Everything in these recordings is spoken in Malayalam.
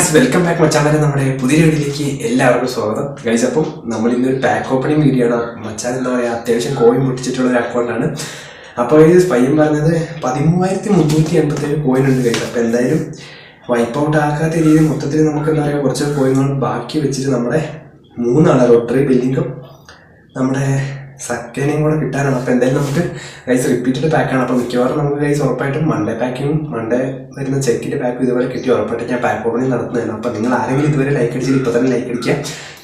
ഗൈസ് വെൽക്കം ബാക്ക് മച്ചാനെ നമ്മുടെ പുതിയ വീഡിയോയിലേക്ക് എല്ലാവർക്കും സ്വാഗതം. ഗൈസ് അപ്പം നമ്മൾ ഇന്നൊരു പാക്ക് ഓപ്പണിംഗ് വീഡിയോ ആണ്. മച്ചാൻ എന്താ പറയുക, അത്യാവശ്യം കോയിൻ പൊട്ടിച്ചിട്ടുള്ള ഒരു അക്കൗണ്ടാണ്. അപ്പോൾ ഇത് പയ്യൻ പറഞ്ഞത് 13,387 കോയിൻ ഉണ്ട് ഗൈസ്. അപ്പോൾ എന്തായാലും വൈപ്പ് ഔട്ട് ആക്കാത്ത രീതിയിൽ മൊത്തത്തിൽ നമുക്ക് എന്താ പറയുക കുറച്ച് കോയിനുകൾ ബാക്കി വെച്ചിട്ട് നമ്മുടെ 3 ലോട്ടറി ബില്ലിങ്ങും നമ്മുടെ സെക്കൻഡും കൂടെ കിട്ടാനാണ്. അപ്പോൾ എന്തായാലും നമുക്ക് ഗൈസ് റിപ്പീറ്റഡ് പാക്കാണ്. അപ്പോൾ മിക്കവാറും നമുക്ക് ഗൈസ് ഉറപ്പായിട്ടും മൺഡേ വരുന്ന ചെക്കിൻ്റെ പാക്ക് ഇതുവരെ കിട്ടി ഉറപ്പായിട്ട് ഞാൻ പാക്ക് ഓപ്പണിംഗ് നടത്തുന്നതാണ്. അപ്പോൾ നിങ്ങൾ ആരെങ്കിലും ഇതുവരെ ലൈക്ക് അടിച്ചിട്ട് ഇപ്പോൾ തന്നെ ലൈക്ക് അടിക്കുക,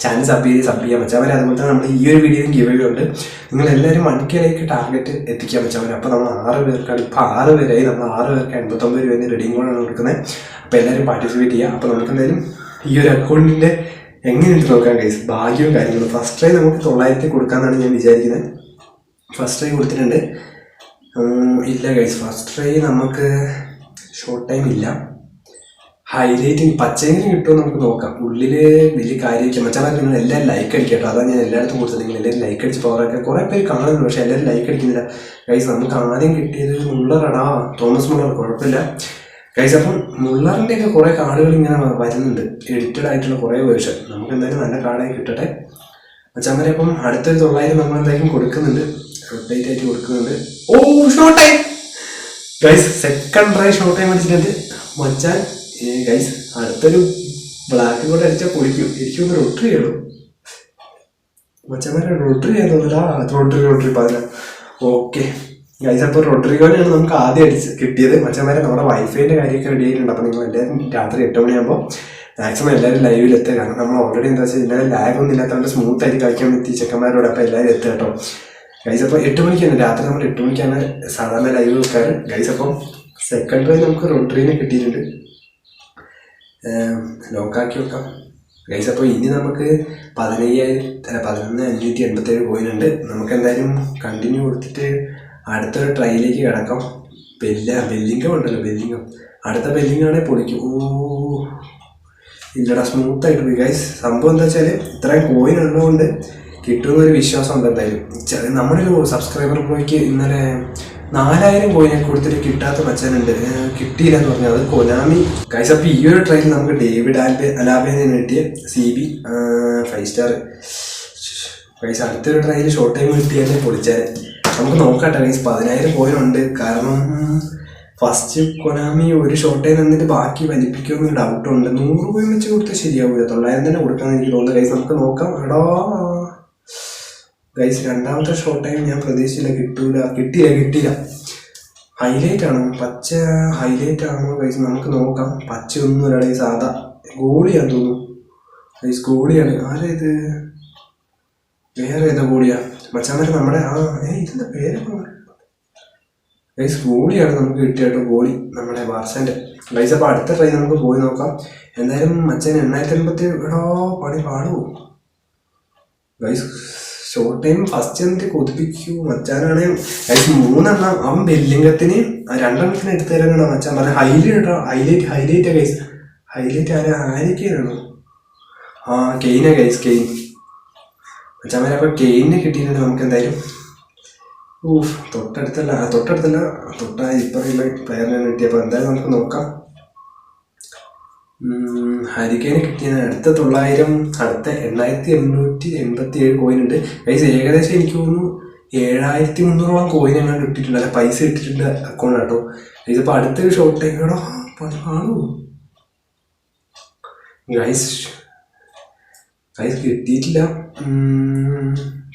ചാനൽ സബ് ചെയ്യാൻ മച്ചാവരെ. അതുപോലെ തന്നെ നമ്മൾ ഈ ഒരു വീഡിയോയും ഗിവ് അവേ ഉണ്ട്. നിങ്ങൾ എല്ലാവരും 1K ലൈക്ക് ടാർഗറ്റ് എത്തിക്കാൻ മച്ചാവരെ. അപ്പോൾ നമ്മൾ 6 പേർക്കാണ് ഇപ്പോൾ 6 പേരായി. നമ്മൾ 6 പേർക്ക് 89 രൂപ റെഡിങ് കോഡാണ് കൊടുക്കുന്നത്. അപ്പോൾ എല്ലാവരും പാർട്ടിസിപ്പേറ്റ് ചെയ്യുക. അപ്പോൾ നമുക്ക് എന്തായാലും ഈ ഒരു അക്കൗണ്ടിൻ്റെ എങ്ങനെയുണ്ട് നോക്കാം ഗൈസ്, ഭാഗ്യവും കാര്യങ്ങളും. ഫസ്റ്റ് ട്രൈ നമുക്ക് 900 കൊടുക്കാമെന്നാണ് ഞാൻ വിചാരിക്കുന്നത്. ഫസ്റ്റ് ട്രൈ കൊടുത്തിട്ടുണ്ട്. ഇല്ല ഗൈസ്, ഫസ്റ്റ് ട്രൈ നമുക്ക് ഷോർട്ട് ടൈം ഇല്ല. ഹൈലൈറ്റ് പച്ചയെങ്കിലും കിട്ടുമോ നമുക്ക് നോക്കാം. ഉള്ളിൽ വലിയ കാര്യമൊക്കെ മച്ചാൽ നിങ്ങൾ എല്ലാവരും ലൈക്ക് അടിക്കട്ടോ. അതാണ് ഞാൻ എല്ലായിടത്തും കൊടുത്തത്. നിങ്ങൾ എല്ലാവരും ലൈക്ക് അടിച്ച് പവറൊക്കെ കുറേ പേര് കാണുന്നുണ്ട്, പക്ഷേ എല്ലാവരും ലൈക്ക് അടിക്കുന്നില്ല ഗൈസ്. നമുക്ക് ആദ്യം കിട്ടിയത് മുള്ളറാടാ, തോമസ് മുള്ളർ, കുഴപ്പമില്ല ഗൈസ്. അപ്പം മുള്ളറിൻ്റെ ഒക്കെ കുറേ കാർഡുകൾ ഇങ്ങനെ വരുന്നുണ്ട്, എഡിറ്റഡ് ആയിട്ടുള്ള കുറേ വേർഷൻ. നമുക്ക് എന്തായാലും നല്ല കാർഡായി കിട്ടട്ടെ മച്ചാമാരെ. അപ്പം അടുത്തൊരു 900 നമ്മൾ എന്തായാലും കൊടുക്കുന്നുണ്ട്, അപ്ഡേറ്റ് ആയിട്ട് കൊടുക്കുന്നുണ്ട്. Oh short time guys, second try short time അടിച്ചിട്ടുണ്ട് മച്ചാൻ. ഗൈസ് അടുത്തൊരു ബ്ലാക്ക് കൂടെ അടിച്ചാൽ പൊളിക്കും. എനിക്കൊന്ന് റൊട്ടറി ചെയ്യണം മച്ചാമാരെ, റൊട്ടറി ചെയ്യാൻ തോന്നില്ല. റൊട്ടറി 10. ഓക്കെ ഗൈസ്, അപ്പോൾ റോഡ്രിഗോനെയാണ് നമുക്ക് ആദ്യം കിട്ടിയത് മച്ചന്മാരെ. നമ്മുടെ വൈഫൈൻ്റെ കാര്യമൊക്കെ റെഡി ആയിട്ടുണ്ട്. അപ്പോൾ നിങ്ങൾ എല്ലാവരും രാത്രി 8 മണിയാകുമ്പോൾ മാക്സിമം എല്ലാവരും ലൈവിൽ എത്തുക. കാരണം നമ്മൾ ഓൾറെഡി എന്താ വെച്ചാൽ ഇന്നലെ ലാഗൊന്നും ഇല്ലാത്തതുകൊണ്ട് സ്മൂത്ത് ആയിട്ട് കളിക്കാൻ പറ്റി ചെക്കന്മാരോട്. അപ്പോൾ എല്ലാവരും എത്തുക കേട്ടോ ഗൈസ്. അപ്പോൾ 8 മണിക്കാണ് രാത്രി, നമ്മൾ 8 മണിക്കാണ് സാധാരണ ലൈവ് വെക്കാറ് ഗൈസ്. അപ്പം സെക്കൻഡ് ട്രൈ നമുക്ക് റോഡ്രിഗിനെ കിട്ടിയിട്ടുണ്ട്. ലോക്കാക്കി വെക്കാം ഗൈസ്. അപ്പോൾ ഇനി നമുക്ക് 11,587 കോയിനുണ്ട്. നമുക്ക് എന്തായാലും കണ്ടിന്യൂ കൊടുത്തിട്ട് അടുത്തൊരു ട്രൈയിലേക്ക് കിടക്കാം. ബെല്ലിംഗം ഉണ്ടല്ലോ, ബെല്ലിംഗം. അടുത്ത ബെല്ലിംഗാണെങ്കിൽ പൊളിക്കും. ഓ ഇല്ലടാ, സ്മൂത്തായിട്ട് പോയി ഗൈസ്. സംഭവം എന്താ വെച്ചാൽ ഇത്രയും കോയിൻ ഉള്ളതുകൊണ്ട് കിട്ടുമെന്നൊരു വിശ്വാസം ഉണ്ട് എന്തായാലും. നമ്മുടെ ഒരു സബ്സ്ക്രൈബർ പോയിക്ക് ഇന്നലെ 4,000 കോയിനൊക്കെ കൊടുത്തിട്ട് കിട്ടാത്ത മച്ചാനുണ്ട്, കിട്ടിയില്ല എന്ന് പറഞ്ഞാൽ അത് കൊനാമി ഗൈസ്. അപ്പോൾ ഈ ഒരു ട്രൈയിൽ നമുക്ക് ഡേവിഡ് അലാബേനെ കിട്ടിയ CB 5 സ്റ്റാർ ഗൈസ്. അടുത്തൊരു ട്രൈയിൽ ഷോർട്ട് ടൈം കിട്ടിയാലേ പൊളിച്ചാൽ. നമുക്ക് നോക്കട്ടെ ഗൈസ്, 10,000 കോയിൻ ഉണ്ട്. കാരണം ഫസ്റ്റ് കൊനാമി ഒരു ഷോർട്ട് ടൈം എന്നിട്ട് ബാക്കി വലിപ്പിക്കുമെന്നൊരു ഡൗട്ടുണ്ട്. 100 കോയിൻ വെച്ച് കൊടുത്താൽ ശരിയാവില്ല, 900 തന്നെ കൊടുക്കാമെന്ന് എനിക്ക് തോന്നുന്നു ഗൈസ്. നമുക്ക് നോക്കാം. എടാ ഗൈസ്, രണ്ടാമത്തെ ഷോർട്ട് ടൈം ഞാൻ പ്രതീക്ഷിച്ചില്ല, കിട്ടിയില്ല. ഹൈലൈറ്റ് ആണോ, പച്ച ഹൈലൈറ്റ് ആണോ ഗൈസ്? നമുക്ക് നോക്കാം. പച്ച ഒന്നുമില്ല ഗൈസ്, സാധാ ഗോളിയാന്ന് തോന്നുന്നു ഗൈസ്. ഗോളിയാണ്. ആരാ ഇത്? വേറെ ഏതാ ഗോളിയാ മച്ചാമാരെ? നമ്മുടെ ഇതിൻ്റെ പേരൊക്കെ ഗൈസ് ഗോളിയാണ് നമുക്ക് കിട്ടിയാട്ടോ, ഗോളി നമ്മുടെ ബാർസൻ്റെ ഗൈസ്. അപ്പോൾ അടുത്ത ട്രൈ നമുക്ക് പോയി നോക്കാം. എന്തായാലും മച്ചാൻ 887 എടോ പണി പാടുമോ ഗൈസ്? ഷോർട്ട് ടൈം ഫസ്റ്റ് എന്നിട്ട് കൊതിപ്പിക്കൂ മച്ചാനാണ് ഗൈസ്. 3 അവൻ ബെല്ലിംഗത്തിന് 2 എടുത്തു തരാനാണ് മച്ചാൻ പറഞ്ഞത്. Highlight guys. ഹൈലൈറ്റ് ആരൊക്കെയാണോ? കെയിനാ ഗൈസ്, കെയിൻ മച്ചാമാരെ. അപ്പോൾ കെയിനെ കിട്ടിയിട്ടുണ്ട് നമുക്ക് എന്തായാലും. തൊട്ടടുത്തല്ല ഇപ്പറയുള്ള പ്ലെയറിനാണ് കിട്ടിയപ്പോൾ എന്തായാലും നമുക്ക് നോക്കാം. ഹരിക്കേനെ കിട്ടിയത് അടുത്ത 900, അടുത്ത 8,887 കോയിൻ ഉണ്ട് ഗൈസ്. ഏകദേശം എനിക്ക് തോന്നുന്നു 7,300 കോയിൻ എങ്ങനെ കിട്ടിയിട്ടുണ്ട്, അല്ല പൈസ ഇട്ടിട്ടുണ്ട് അക്കൗണ്ട് കേട്ടോ ഗൈസ്. അപ്പോൾ അടുത്തൊരു ഷോർട്ട് ടൈം കേട്ടോ ആണോ ഗൈസ് കിട്ടിയിട്ടില്ല.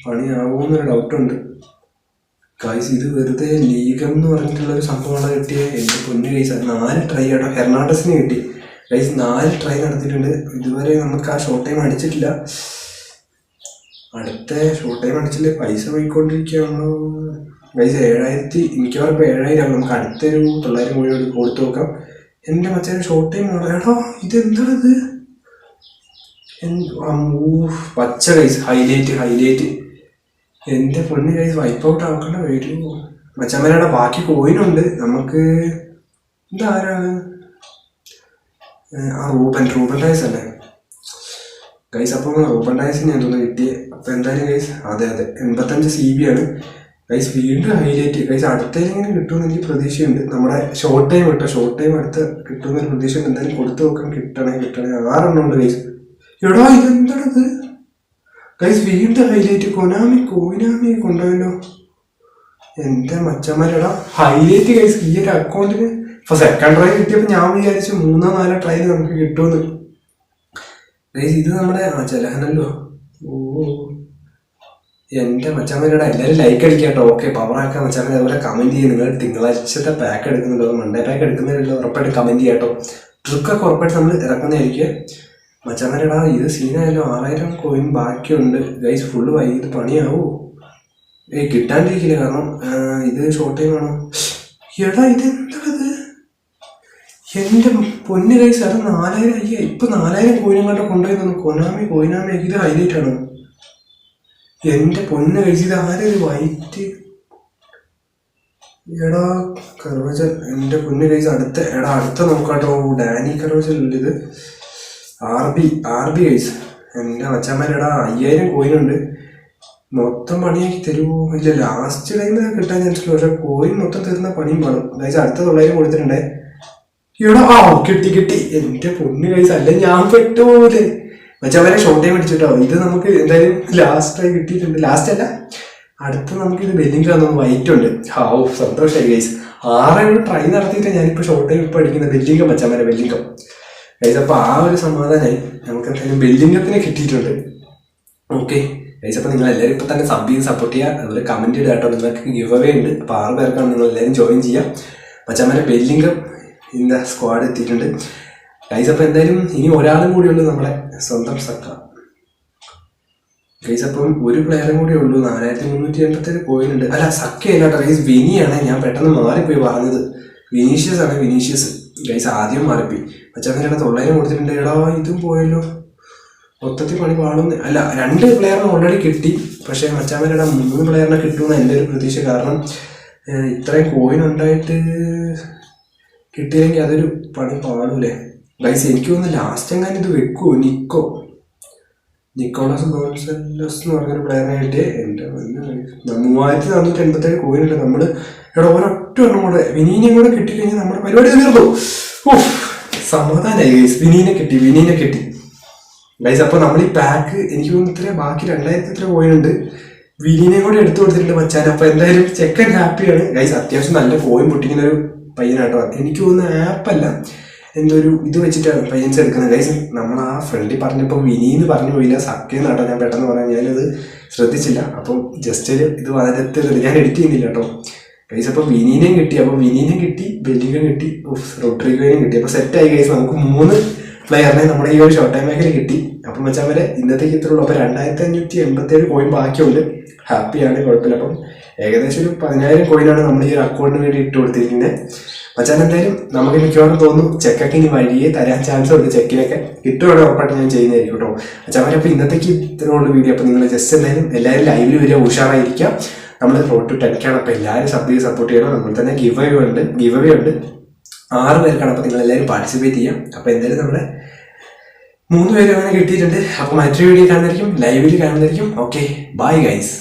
പണിയാവുമെന്നൊരു ഡൗട്ടുണ്ട് ഗൈസ്. ഇത് വെറുതെ ലീഗം എന്ന് പറഞ്ഞിട്ടുള്ളൊരു സംഭവമാണ് കിട്ടിയത്. എൻ്റെ പൊന്നു ഗൈസ്, 4 ട്രൈ ആട്ടോ. ഹെർണാണ്ടസിന് കിട്ടി ഗൈസ്. 4 ട്രൈ നടത്തിയിട്ടുണ്ട്. ഇതുവരെ നമുക്ക് ആ ഷോർട്ട് ടൈം അടിച്ചിട്ടില്ല. അടുത്ത ഷോർട്ട് ടൈം അടിച്ചില്ലേ പൈസ പോയിക്കൊണ്ടിരിക്കുകയാണോ ഗൈസ്? 7,000 മിക്കവാറും ഇപ്പോൾ 7,000 നമുക്ക് അടുത്തൊരു 900 കോടി കൊടുത്തു നോക്കാം. എൻ്റെ മച്ചാൻ ഷോർട്ട് ടൈം എടോ ഇതെന്താണിത്? പച്ച ഗൈസ്, ഹൈലൈറ്റ്. എൻ്റെ പൊണ്ണ് ഗൈസ്, വൈപ്പ് ഔട്ട് ആക്കേണ്ട വരുമോ മച്ചാമ്മേടെ? ബാക്കി കോയിനുണ്ട് നമുക്ക്. ഇതാരാണ്? റൂബൻ ഡയസ് അല്ലേ ഗൈസ്? അപ്പോൾ റൂബൻ ഡയസിന് ഞാൻ തോന്നുന്നു കിട്ടിയത്. അപ്പോൾ എന്തായാലും ഗൈസ് അതെ 85 CB ആണ്. ഗൈസ് വീണ്ടും ഹൈലൈറ്റ്. ഗൈസ് അടുത്തതിലെങ്ങനെ കിട്ടുമെന്ന് എനിക്ക് പ്രതീക്ഷയുണ്ട്. നമ്മുടെ ഷോർട്ട് ടൈം കിട്ടോ, ഷോർട്ട് ടൈം അടുത്ത് കിട്ടുമെന്നൊരു പ്രതീക്ഷയുണ്ട്. എന്തായാലും കൊടുത്തു നോക്കാൻ. കിട്ടണേ 6 ഉണ്ട് ഗൈസ്. എടാ ഇതെന്താണത് ഗൈസ്? വീണ്ടും ഹൈലൈറ്റ്. കോയിനാമി കൊണ്ടുപോയല്ലോ എന്റെ മച്ചന്മാരെടാ. ഹൈലൈറ്റ് ഗൈസ് ഈ ഒരു അക്കൗണ്ടിന്. ഇപ്പൊ സെക്കൻഡ് ട്രൈ കിട്ടിയപ്പോ ഞാൻ വിചാരിച്ചു 3-4 ട്രൈ നമുക്ക് കിട്ടുമെന്ന്. ഗൈസ് ഇത് നമ്മുടെ ചെലഹനല്ലോ. ഓ എന്റെ മച്ചന്മാരെടാ, എല്ലാവരും ലൈക്ക് അടിക്കാട്ടോ. ഓക്കെ, പവറാക്കാൻ മച്ചന്മാർ. അതുപോലെ കമന്റ് ചെയ്യും. നിങ്ങൾ തിങ്കളാഴ്ചത്തെ പാക്ക് എടുക്കുന്നുണ്ടോ, മൺഡേ പാക്ക് എടുക്കുന്നവരുണ്ടോ ഉറപ്പായിട്ട് കമന്റ് ചെയ്യാട്ടോ. ട്രിക്കൊക്കെ ഉറപ്പായിട്ട് നമ്മൾ ഇറക്കുന്നതായിരിക്കും മച്ചന്മാരെടാ. ഇത് സീനായാലും 6000 കോയിൻ ബാക്കിയുണ്ട് ഗൈസ്. ഫുള്ള് വൈകിട്ട് പണിയാവൂ. കിട്ടാണ്ടിരിക്കില്ല, കാരണം ഇത് ഷോർട്ട് ടൈം ആണോ. എടാ ഇതെന്താണത്? എന്റെ പൊന്ന് ഗൈസ്, അത് 4000 ഇപ്പൊ 4000 കോയിനും കണ്ട കൊണ്ടുപോയി തന്നു. കോയിനാമി ഇത് ഹൈലൈറ്റ് ആണോ? എന്റെ പൊന്ന് ഗൈസ്, ഇത് ആരൊരു വൈറ്റ്. എടാ കർവജൽ, എന്റെ പൊന്ന് ഗൈസ്. അടുത്ത നോക്കാട്ടോ. ഡാനി കർവജൽ അല്ല ഇത്. R B guys. എന്റെ മച്ചന്മാരെടാ 5000 കോയിനുണ്ട്. മൊത്തം പണിയാക്കി തരുമോ? ഇല്ല, ലാസ്റ്റ് ടൈമിൽ കിട്ടാൻ ചാൻസ് ഉള്ളൂ. പക്ഷെ കോയിൻ മൊത്തം തരുന്ന പണിയും വേണം ഗൈസ്. അടുത്ത 900 കൊടുത്തിട്ടുണ്ടേ. ഇവിടെ കിട്ടി. എന്റെ പൊന്ന് ഗൈസ്, അല്ല ഞാൻ പെട്ടുപോലെ. മച്ചവരെ ഷോർട്ട് ടൈം അടിച്ചിട്ടോ. ഇത് നമുക്ക് എന്തായാലും ലാസ്റ്റ് ടൈം കിട്ടിയിട്ടുണ്ട്. ലാസ്റ്റ് അല്ല, അടുത്ത് നമുക്ക് ഇത് ബെല്ലിംഗ് തന്നു. വൈറ്റ് ഉണ്ട്. സന്തോഷമായി ഗൈസ്. 6 ട്രൈ നടത്തിയിട്ട് ഞാനിപ്പോ ഷോർട്ട് ടൈം ഇപ്പൊ അടിക്കുന്ന ബെല്ലിംഗം മച്ചവരെ. Bellingham guys. അപ്പൊ ആ ഒരു സമാധാനമായി. നമുക്ക് എന്തായാലും ബെല്ലിംഗത്തിന് കിട്ടിയിട്ടുണ്ട്. ഓക്കെ ഗൈസ്, അപ്പൊ നിങ്ങൾ എല്ലാവരും ഇപ്പൊ തന്നെ സബ് ചെയ്ത് സപ്പോർട്ട് ചെയ്യുക. അതുപോലെ കമന്റ് ചെയ്ത് കേട്ടോ. നിങ്ങൾക്ക് ഗിവ് അവേ ഉണ്ട്. അപ്പൊ 6 പേർക്കാണ് നിങ്ങൾ എല്ലാവരും ജോയിൻ ചെയ്യാം. മച്ചന്മാരെ ബെല്ലിംഗം ഇന്ന സ്ക്വാഡ് എത്തിയിട്ടുണ്ട് ഗൈസ്. അപ്പൊ എന്തായാലും ഇനി ഒരാളും കൂടി ഉള്ളൂ, നമ്മുടെ സ്വന്തം സക്ക ഗൈസ്. അപ്പം ഒരു പ്ലെയറും കൂടി ഉള്ളൂ. 4387 കോയിൻ ഉണ്ട്. അല്ല, സക്കയല്ല ഗൈസ്, വിനിയാണ്. ഞാൻ പെട്ടെന്ന് മാറിപ്പോയി പറഞ്ഞത്. വിനീഷ്യസ് ആണ്. Vinicius guys. ആദ്യം മാറിപ്പോയി. മച്ചന്മാരുടെ 900 കൊടുത്തിട്ടുണ്ട്. എടാ ഇതും പോയല്ലോ. മൊത്തത്തിൽ പണി പാടുന്ന. അല്ല, 2 പ്ലെയറിനെ ഓൾറെഡി കിട്ടി. പക്ഷെ മച്ചാമ്മയുടെ 3 പ്ലെയറിനെ കിട്ടുമെന്ന് എൻ്റെ ഒരു പ്രതീക്ഷ. കാരണം ഇത്രയും കോയിൻ ഉണ്ടായിട്ട് കിട്ടിയില്ലെങ്കിൽ അതൊരു പണി പാടൂലേ ഗൈസ്. എനിക്ക് തോന്നുന്നു ലാസ്റ്റ് എങ്ങാനും ഇത് വെക്കുമോ. നിക്കോളാസ് ഗോൺസലസ് എന്ന് പറഞ്ഞൊരു പ്ലെയറായിട്ട് എൻ്റെ 3487 കോയിൻ ഉണ്ട്. നമ്മൾ ഇവിടെ ഒരൊറ്റ എണ്ണം കൂടെ വിനീനെയും കൂടെ കിട്ടിക്കഴിഞ്ഞാൽ നമ്മുടെ പരിപാടി തീർന്നു. സമാധാനമായി ഗൈസ്. വിനീനെ കിട്ടി ഗൈസ്. അപ്പൊ നമ്മൾ ഈ പാക്ക് എനിക്ക് തോന്നുന്നു ബാക്കി 2000 കോയിൻ ഉണ്ട്. വിനീനെ കൂടെ എടുത്തു കൊടുത്തിട്ടുണ്ട് മച്ചാൻ. അപ്പൊ എന്തായാലും ചെക്കൻ ഹാപ്പിയാണ് ഗൈസ്. അത്യാവശ്യം നല്ല കോയിൻ പൊട്ടിക്കുന്ന ഒരു പയ്യനാട്ടോ. എനിക്ക് തോന്നുന്ന ആപ്പല്ല, എന്തോ ഒരു ഇത് വെച്ചിട്ടാണ് പയ്യൻസ് എടുക്കുന്നത് ഗൈസ്. നമ്മൾ ആ ഫ്രണ്ടിൽ പറഞ്ഞപ്പോൾ വിനീന്ന് പറഞ്ഞു പോയില്ല, സക്കേന്നാട്ടോ ഞാൻ പെട്ടെന്ന് പറയാം. ഞാനത് ശ്രദ്ധിച്ചില്ല. അപ്പം ജസ്റ്റ് ഇത് വളരെ ഞാൻ എഡിറ്റ് ചെയ്യുന്നില്ല കേട്ടോ ഗൈസ്. അപ്പൊ വിനീനെയും കിട്ടി, ബെല്ലിംഗം കിട്ടി, റോഡ്രിഗോയും കിട്ടി. അപ്പൊ സെറ്റായി ഗൈസ്. നമുക്ക് 3 പ്ലെയറിനെ നമ്മുടെ ഈ ഒരു ഷോർട്ട് ടൈം മേഖല കിട്ടി. അപ്പം വെച്ചാൽ വരെ ഇന്നത്തേക്ക് ഇത്രയുള്ളൂ. അപ്പൊ 2587 കോയിൻ ബാക്കിയുണ്ട്. ഹാപ്പിയാണ്, കുഴപ്പമില്ല. അപ്പം ഏകദേശം ഒരു 10000 കോയിനാണ് നമ്മൾ ഈ ഒരു അക്കൗണ്ടിന് വേണ്ടി ഇട്ട് കൊടുത്തിരിക്കുന്നത് മച്ചാൻ. എന്തായാലും നമുക്ക് മിക്കവാറും തോന്നുന്നു ചെക്കൊക്കെ ഇനി വഴിയെ തരാൻ ചാൻസ് ഉണ്ട്. ചെക്കിനൊക്കെ കിട്ടുവാണെങ്കിൽ ഉറപ്പായിട്ട് ഞാൻ ചെയ്യുന്നതായിരിക്കും കേട്ടോ മച്ചാൻ. അപ്പൊ ഇന്നത്തേക്ക് ഇത്രയുള്ള വീഡിയോ. അപ്പൊ നിങ്ങൾ ജസ്റ്റ് എന്തായാലും എല്ലാവരും ലൈവിൽ വരിക, ഉഷാറായിരിക്കാം. നമ്മൾ റോഡ് ടു 10K ആണ്. അപ്പൊ എല്ലാവരും സപ്പോർട്ട് ചെയ്യണം. നമ്മൾ തന്നെ ഗിവ് അവേ ഉണ്ട് 6 പേർക്കാണ്. അപ്പൊ നിങ്ങൾ എല്ലാവരും പാർട്ടിസിപ്പേറ്റ് ചെയ്യാം. അപ്പൊ എന്തായാലും നമ്മുടെ 3 പേര് അങ്ങനെ കിട്ടിയിട്ടുണ്ട്. അപ്പൊ മറ്റൊരു വീഡിയോ കാണുന്നതായിരിക്കും, ലൈവിൽ കാണുന്നതായിരിക്കും. Okay, bye guys.